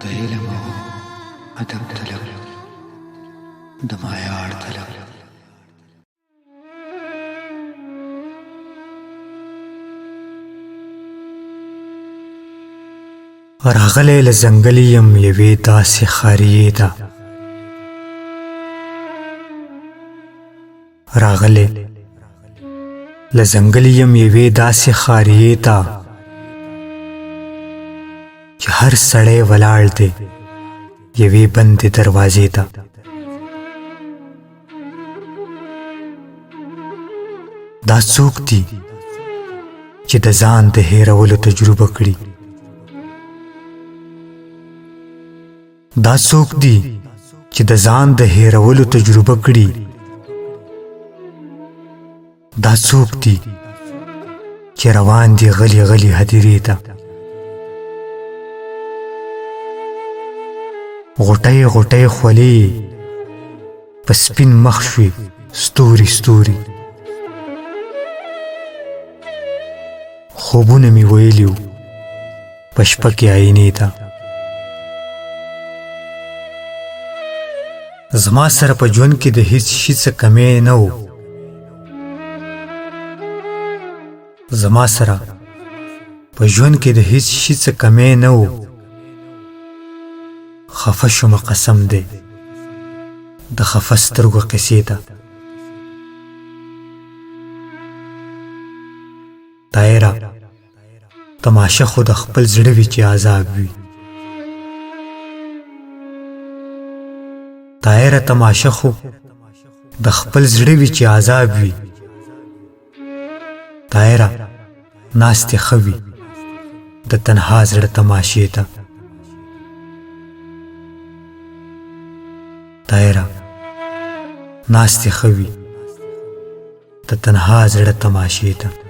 د علم او ادب طلب د معیار طلب راغلی له ځنګل یم یوې داسې خاریې ته راغلی له ځنګل یم یوې داسې خاریې ته چې هر سړی ولاړ دی یوې بندې دروازې ته دا څوک دي چې د ځان د هېرولو تجربه کړي دا څوک دي چې د ځان د هېرولو تجربه کړي دا څوک دي چې روان دي غلي غلي هدیرې ته غوټۍ غوټۍ خولې په سپین مخ شوې ستوري ستوري خوبونه مې ویلي وو په شپه کې آینې ته زما سره په ژوند کې د هیڅ شي څه کمی نه و زما سره په ژوند کې د هیڅ شي څه کمی نه و خفه شومه قسم دی د خفه سترګو قصې ته طاهره تماشه خو د خپل زړه وي چې عذاب وي طاهره تماشه خو د خپل زړه وي چې عذاب وي طاهره ناستې ښه وي د تنها زړه تماشې ته طاهره ناستې ښه وي د تنها زړه تماشې ته